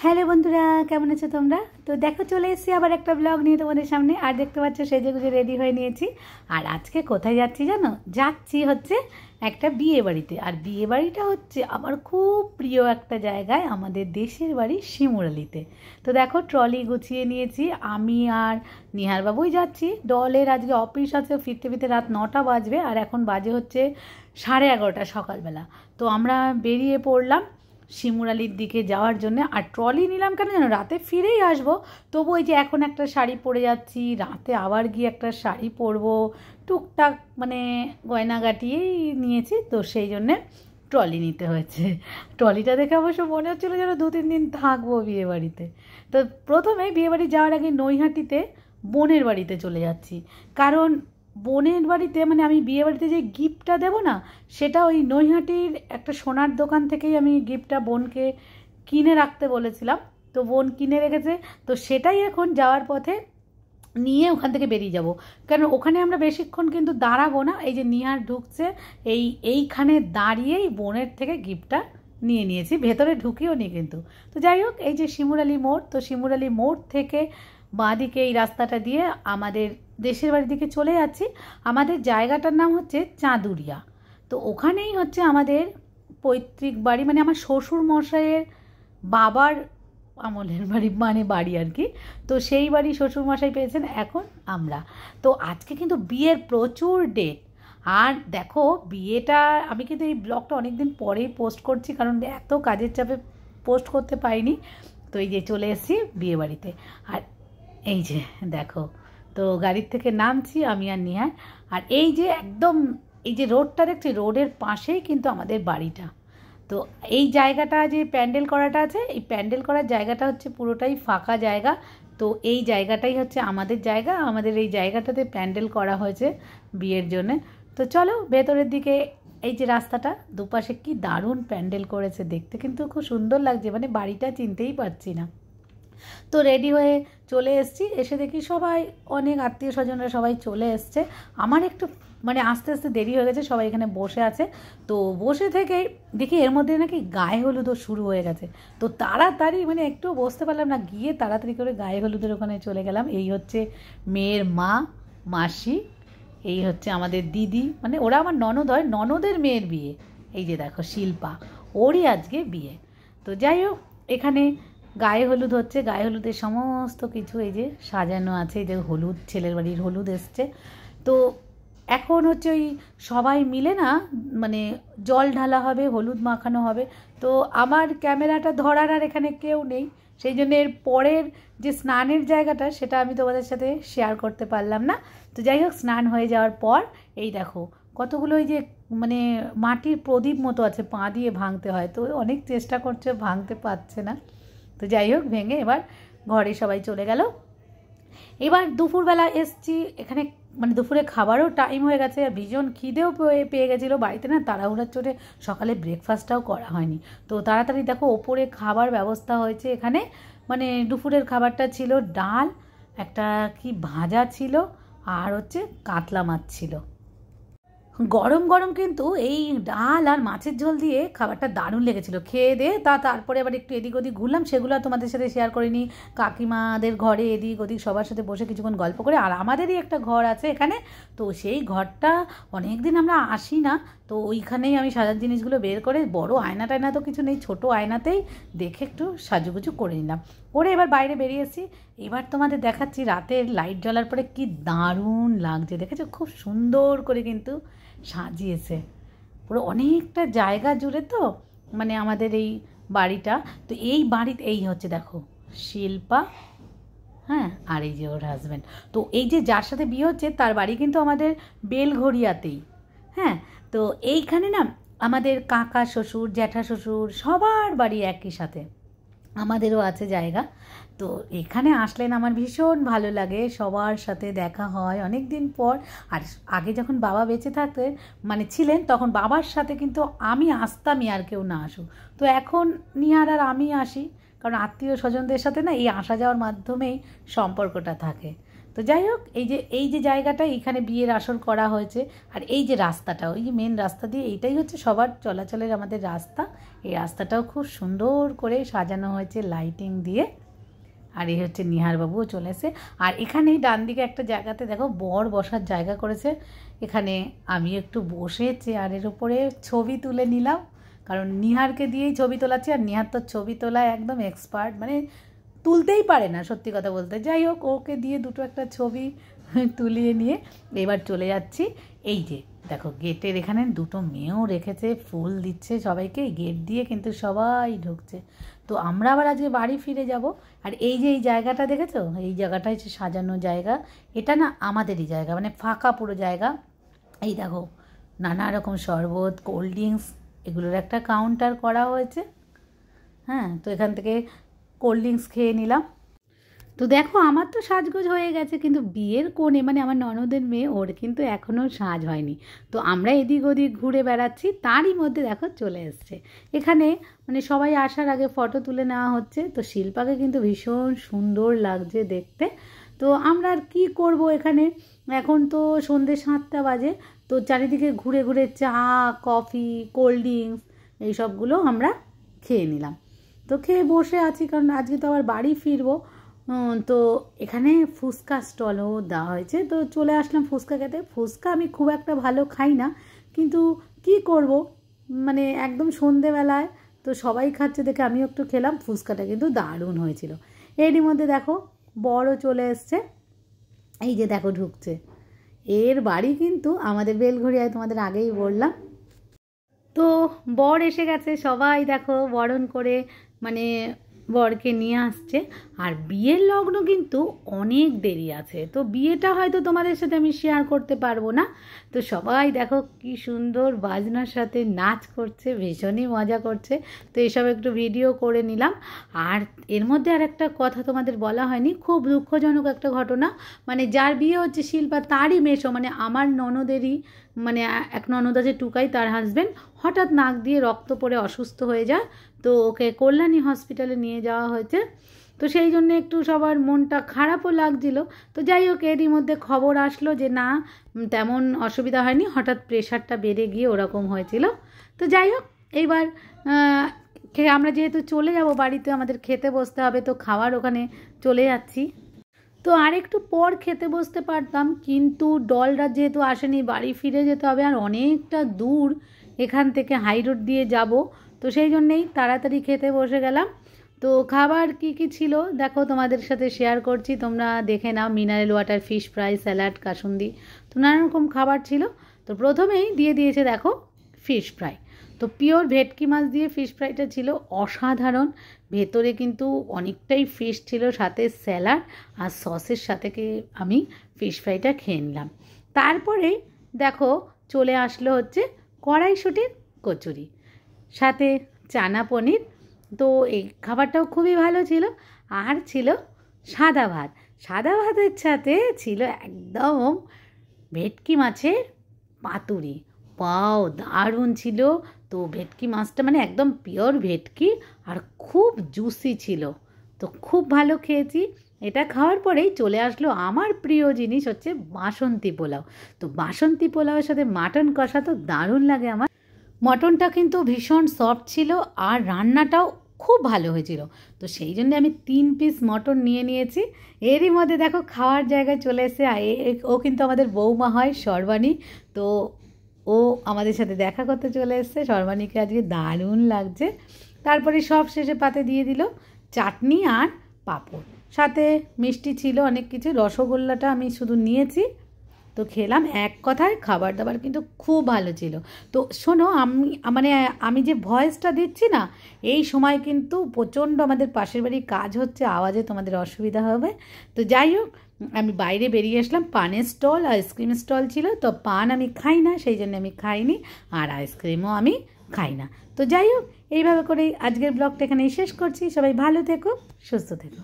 Hello বন্ধুরা, কেমন আছো তোমরা? তো দেখো, চলে এসেছি আবার একটা ব্লগ নিয়ে তোমাদের সামনে। আর দেখতে পাচ্ছ সেজেগুজে রেডি হয়ে নিয়েছি। আর আজকে কোথায় যাচ্ছি জানো? যাচ্ছি হচ্ছে একটা বিয়ে বাড়িতে। আর বিয়ে বাড়িটা হচ্ছে আমার খুব প্রিয় একটা জায়গায়, আমাদের দেশের বাড়ি শিমুরালিতে। তো দেখো, ট্রলি গুছিয়ে নিয়েছি, আমি আর নিহারবাবুই যাচ্ছি। ডলের আজকে অফিস আছে, ফিরতে ফিরতে রাত 9টা বাজবে। আর এখন বাজে হচ্ছে 11:30 সকালবেলা। তো আমরা বেরিয়ে পড়লাম শিমুরালির দিকে যাওয়ার জন্য। আর ট্রলি নিলাম কেন জানো? রাতে ফিরেই আসবো। তবু ওই যে এখন একটা শাড়ি পরে যাচ্ছি, রাতে আবার গিয়ে একটা শাড়ি পরবো, টুকটাক মানে গয়নাগাটিয়েই নিয়েছি। তো সেই জন্যে ট্রলি নিতে হয়েছে। ট্রলিটা দেখে অবশ্য মনে হচ্ছিলো যেন 2-3 দিন থাকবো বিয়েবাড়িতে। তো প্রথমে বিয়েবাড়ি যাওয়ার আগে নৈহাটিতে বোনের বাড়িতে চলে যাচ্ছি। কারণ বোনের বাড়িতে মানে আমি বিয়ে বাড়িতে যে গিফটটা দেবো না, সেটা ওই নৈহাটির একটা সোনার দোকান থেকেই আমি গিফটটা বোনকে কিনে রাখতে বলেছিলাম। তো বোন কিনে রেখেছে। তো সেটাই এখন যাওয়ার পথে নিয়ে ওখান থেকে বেরিয়ে যাব। কারণ ওখানে আমরা বেশিক্ষণ কিন্তু দাঁড়াবো না। এই যে নিহার ঢুকছে, এইখানে দাঁড়িয়েই বোনের থেকে গিফটটা নিয়ে নিয়েছি, ভেতরে ঢুকিও নি কিন্তু। তো যাই হোক, এই যে শিমুরালি মোড়, তো শিমুরালি মোড় থেকে বাঁদিকে এই রাস্তাটা দিয়ে আমাদের দেশের বাড়ির দিকে চলে যাচ্ছি। আমাদের জায়গাটার নাম হচ্ছে চাঁদুরিয়া। তো ওখানেই হচ্ছে আমাদের পৈতৃক বাড়ি, মানে আমার শ্বশুর মশাইয়ের বাবার আমলের বাড়ি, মানে বাড়ি আর কি। তো সেই বাড়ি শ্বশুর মশাই পেয়েছেন, এখন আমরা। তো আজকে কিন্তু বিয়ের প্রচুর ডেট। আর দেখো, বিয়েটা আমি কিন্তু এই ব্লগটা অনেক দিন পরেই পোস্ট করছি, কারণ এত কাজের চাপে পোস্ট করতে পারিনি। তো এই যে চলে এসেছি বিয়ে বাড়িতে। আর এই যে দেখো, তো গাড়ির থেকে নামছি আমি আর নিহার। আর এই যে একদম এই যে রোডটা দেখছি, রোডের পাশেই কিন্তু আমাদের বাড়িটা। তো এই জায়গাটা যে প্যান্ডেল করাটা আছে, এই প্যান্ডেল করার জায়গাটা হচ্ছে পুরোটাই ফাঁকা জায়গা। তো এই জায়গাটাই হচ্ছে আমাদের জায়গা। আমাদের এই জায়গাটাতে প্যান্ডেল করা হয়েছে বিয়ের জন্যে। তো চলো ভেতরের দিকে। এই যে রাস্তাটা দুপাশে কি দারুণ প্যান্ডেল করেছে, দেখতে কিন্তু খুব সুন্দর লাগছে, মানে বাড়িটা চিনতেই পারছি না। তো রেডি হয়ে চলে এসেছি। এসে দেখি সবাই, অনেক আত্মীয় স্বজনরা সবাই চলে এসছে। আমার একটু মানে আস্তে আস্তে দেরি হয়ে গেছে, সবাই এখানে বসে আছে। তো বসে থেকেই দেখি এর মধ্যে নাকি গায়ে হলুদও শুরু হয়ে গেছে। তো তাড়াতাড়ি মানে একটু বসতে পারলাম না, গিয়ে তাড়াতাড়ি করে গায়ে হলুদের ওখানে চলে গেলাম। এই হচ্ছে মেয়ের মা, মাসি, এই হচ্ছে আমাদের দিদি, মানে ওরা আমার ননদ হয়, ননদের মেয়ের বিয়ে। এই যে দেখো শিল্পা, ওরই আজকে বিয়ে। তো যাই হোক, এখানে গায়ে হলুদ হচ্ছে। গায়ে হলুদের সমস্ত কিছু এই যে সাজানো আছে। এই যে হলুদ, ছেলের বাড়ির হলুদ এসছে। তো এখন হচ্ছে ওই সবাই মিলে না, মানে জল ঢালা হবে, হলুদ মাখানো হবে। তো আমার ক্যামেরাটা ধরার আর এখানে কেউ নেই, সেই জন্য এর পরের যে স্নানের জায়গাটা, সেটা আমি তোমাদের সাথে শেয়ার করতে পারলাম না। তো যাই হোক, স্নান হয়ে যাওয়ার পর এই দেখো কতগুলো ওই যে মানে মাটির প্রদীপ মতো আছে, পা দিয়ে ভাঙতে হয়। তো অনেক চেষ্টা করছে, ভাঙতে পারছে না। তো যাই হোক, ভেঙে এবার ঘরে সবাই চলে গেল। এবার দুপুরবেলা এসছি এখানে, মানে দুপুরে খাবারও টাইম হয়ে গেছে, আর ভীষণ খিদেও পেয়ে গেছিলো। বাড়িতে না তাড়াহুড়ার চোটে সকালে ব্রেকফাস্টটাও করা হয়নি। তো তাড়াতাড়ি দেখো ওপরে খাবার ব্যবস্থা হয়েছে এখানে। মানে দুপুরের খাবারটা ছিল ডাল, একটা কি ভাজা ছিল, আর হচ্ছে কাতলা মাছ ছিল। গরম গরম কিন্তু এই ডাল আর মাছের ঝোল দিয়ে খাবারটা দারুণ লেগেছিলো। খেয়ে দিয়ে তারপরে আবার একটু এদিক ওদিক ঘুরলাম, সেগুলো আর তোমাদের সাথে শেয়ার করিনি। কাকিমাদের ঘরে এদিক ওদিক সবার সাথে বসে কিছুক্ষণ গল্প করে। আর আমাদেরই একটা ঘর আছে এখানে, তো সেই ঘরটা অনেক দিন আমরা আসি না। তো ওইখানেই আমি সাজার জিনিসগুলো বের করে, বড় আয়না টায়না তো কিছু নেই, ছোটো আয়নাতেই দেখে একটু সাজুগুজু করে নিলাম। করে এবার বাইরে বেরিয়েছি। এবার তোমাদের দেখাচ্ছি রাতের লাইট জ্বলার পরে কি দারুণ লাগছে, দেখেছো? খুব সুন্দর করে কিন্তু সাজিয়েছে পুরো অনেকটা জায়গা জুড়ে। তো মানে আমাদের এই বাড়িটা, তো এই বাড়িতে এই হচ্ছে দেখো শিল্পা, হ্যাঁ, আর এই যে ওর হাজব্যান্ড। তো এই যে যার সাথে বিয়ে হচ্ছে তার বাড়ি কিন্তু আমাদের বেলঘড়িয়াতেই। হ্যাঁ, তো এইখানে না আমাদের কাকা শ্বশুর, জ্যাঠা শ্বশুর সবার বাড়ি একই সাথে, আমাদেরও আছে জায়গা। তো এখানে আসলেন আমার ভীষণ ভালো লাগে, সবার সাথে দেখা হয় অনেক দিন পর। আর আগে যখন বাবা বেঁচে থাকতেন মানে ছিলেন, তখন বাবার সাথে কিন্তু আমি আসতামই, আর কেউ না আসুক। তো এখন নিহার আর আমি আসি, কারণ আত্মীয় স্বজনদের সাথে না এই আসা যাওয়ার মাধ্যমেই সম্পর্কটা থাকে। তো যাই হোক, এই যে জায়গাটা, এখানে বিয়ের আসর করা হয়েছে। আর এই যে রাস্তাটা, ওই যে মেন রাস্তা দিয়ে, এইটাই হচ্ছে সবার চলাচলের আমাদের রাস্তা। এই রাস্তাটাও খুব সুন্দর করে সাজানো হয়েছে লাইটিং দিয়ে। আর এই হচ্ছে নিহারবাবুও চলে এসে। আর এখানেই ডান দিকে একটা জায়গাতে দেখো বর বসার জায়গা করেছে। এখানে আমি একটু বসে চেয়ারের ওপরে ছবি তুলে নিলাম, কারণ নিহারকে দিয়েই ছবি তোলাচ্ছি। আর নিহার তো ছবি তোলায় একদম এক্সপার্ট, মানে তুলতেই পারে না সত্যি কথা বলতে। যাই হোক, ওকে দিয়ে দুটো একটা ছবি তুলিয়ে নিয়ে এবার চলে যাচ্ছি। এই যে দেখো গেটের এখানে দুটো মেয়েও রেখেছে, ফুল দিচ্ছে সবাইকে, গেট দিয়ে কিন্তু সবাই ঢুকছে। তো আমরা আবার আজকে বাড়ি ফিরে যাব। আর এই যে এই জায়গাটা দেখেছো, এই জায়গাটা হচ্ছে সাজানো জায়গা। এটা না আমাদেরই জায়গা, মানে ফাঁকা পুরো জায়গা। এই দেখো নানা রকম শরবত, কোল্ড ড্রিঙ্কস, এগুলোর একটা কাউন্টার করা হয়েছে। হ্যাঁ, তো এখান থেকে কোল্ড ড্রিঙ্কস খেয়ে নিলাম। তো দেখো আমার তো সাজগোজ হয়ে গেছে, কিন্তু বিয়ের কোণে মানে আমার ননদের মেয়ে, ওর কিন্তু এখনও সাজ হয়নি। তো আমরা এদিক ওদিক ঘুরে বেড়াচ্ছি, তারই মধ্যে দেখো চলে এসছে এখানে, মানে সবাই আসার আগে ফটো তুলে নেওয়া হচ্ছে। তো শিল্পাকে কিন্তু ভীষণ সুন্দর লাগছে দেখতে। তো আমরা আর কী করবো এখানে, এখন তো সন্ধ্যে 7টা বাজে। তো চারিদিকে ঘুরে ঘুরে চা, কফি, কোল্ড ড্রিঙ্কস এইসবগুলো আমরা খেয়ে নিলাম। তো খেয়ে বসে আছি, কারণ আজকে তো আবার বাড়ি ফিরবো। তো এখানে ফুচকা স্টলও দেওয়া হয়েছে, তো চলে আসলাম ফুচকা খেতে। ফুচকা আমি খুব একটা ভালো খাই না, কিন্তু কি করব, মানে একদম সন্ধেবেলায় তো সবাই খাচ্ছে দেখে আমিও একটু খেলাম। ফুচকাটা কিন্তু দারুণ হয়েছিল। এরই মধ্যে দেখো বড়ও চলে এসছে, এই যে দেখো ঢুকছে। এর বাড়ি কিন্তু আমাদের বেলঘড়িয়ায়, তোমাদের আগেই বললাম। তো বর এসে গেছে, সবাই দেখো বরণ করে মানে বরকে নিয়ে আসছে। আর বিয়ের লগ্ন কিন্তু অনেক দেরি আছে, তো বিয়েটা হয়তো তোমাদের সাথে আমি শেয়ার করতে পারবো না। তো সবাই দেখো কি সুন্দর বাজনার সাথে নাচ করছে, ভীষণই মজা করছে। তো এসব একটু ভিডিও করে নিলাম। আর এর মধ্যে আর একটা কথা তোমাদের বলা হয়নি, খুব দুঃখজনক একটা ঘটনা। মানে যার বিয়ে হচ্ছে শিল্পা, তারই মেশো, মানে আমার ননদেরই, মানে এক ননদ আছে টুকাই, তার হাজব্যান্ড হঠাৎ নাক দিয়ে রক্ত পড়ে অসুস্থ হয়ে যায়। তো ওকে কল্যাণী হসপিটালে নিয়ে যাওয়া হয়েছে। তো সেই জন্য একটু সবার মনটা খারাপও লাগছিল। তো যাই হোক, এরই মধ্যে খবর আসলো যে না, তেমন অসুবিধা হয়নি, হঠাৎ প্রেশারটা বেড়ে গিয়ে ওরকম হয়েছিল। তো যাই হোক, এইবার আমরা যেহেতু চলে যাব বাড়িতে, আমাদের খেতে বসতে হবে, তো খাওয়ার ওখানে চলে যাচ্ছি। তো আরেকটু পর খেতে বসতে পারতাম, কিন্তু ডলরা যেহেতু আসেনি, বাড়ি ফিরে যেতে হবে, আর অনেকটা দূর এখান থেকে হাই রোড দিয়ে যাব। তো সেই জন্যেই তাড়াতাড়ি খেতে বসে গেলাম। তো খাবার কি কি ছিল দেখো, তোমাদের সাথে শেয়ার করছি, তোমরা দেখে নাও। Mineral water, fish fry, salad, কাসুন্দি, তো নানা রকম খাবার ছিল। তো প্রথমেই দিয়ে দিয়েছে দেখো ফিশ ফ্রাই। তো পিওর ভেটকি মাছ দিয়ে ফিশ ফ্রাইটা ছিল অসাধারণ। ভেতরে কিন্তু অনেকটাই ফিশ ছিল, সাথে স্যালাড আর সসের সাথে আমি ফিশ ফ্রাইটা খেয়ে নিলাম। তারপরে দেখো চলে আসলো হচ্ছে কড়াইশুঁটির কচুরি, সাথে চানা পনির। তো এই খাবারটাও খুবই ভালো ছিল। আর ছিল সাদা ভাত, সাদা ভাতের সাথে ছিল একদম ভেটকি মাছের পাতুরি। পাও দারুণ ছিল। তো ভেটকি মাছটা মানে একদম পিওর ভেটকি, আর খুব জুসি ছিল। তো খুব ভালো খেয়েছি। এটা খাওয়ার পরেই চলে আসলো আমার প্রিয় জিনিস, হচ্ছে বাসন্তী পোলাও। তো বাসন্তী পোলাওয়ের সাথে মাটন কষা তো দারুণ লাগে আমার। মটনটা কিন্তু ভীষণ সফট ছিল, আর রান্নাটাও খুব ভালো হয়েছিল। তো সেই জন্য আমি 3 পিস মটন নিয়ে নিয়েছি। এরই মধ্যে দেখো খাওয়ার জায়গায় চলে এসে, ও কিন্তু আমাদের বৌমা হয় সর্বাণী। তো ও আমাদের সাথে দেখা করতে চলে এসছে। সর্বাণীকে আজকে দারুণ লাগছে। তারপরে সব শেষে পাতে দিয়ে দিল চাটনি আর পাঁপড়, সাথে মিষ্টি ছিল অনেক কিছু। রসগোল্লাটা আমি শুধু নিয়েছি, তো খেলাম। এক কথায় খাবার দাবার কিন্তু খুব ভালো ছিল। তো শোনো, আমি যে ভয়েসটা দিচ্ছি না, এই সময় কিন্তু প্রচণ্ড আমাদের পাশের বাড়ির কাজ হচ্ছে, আওয়াজে তোমাদের অসুবিধা হবে। তো যাই হোক, আমি বাইরে বেরিয়ে আসলাম। পানের স্টল, আইসক্রিম স্টল ছিল। তো পান আমি খাই না, সেই জন্য আমি খাইনি, আর আইসক্রিমও আমি খাই না। তো যাই হোক, এইভাবে করেই আজকের ব্লগটা এখানেই শেষ করছি। সবাই ভালো থেকো, সুস্থ থেকো।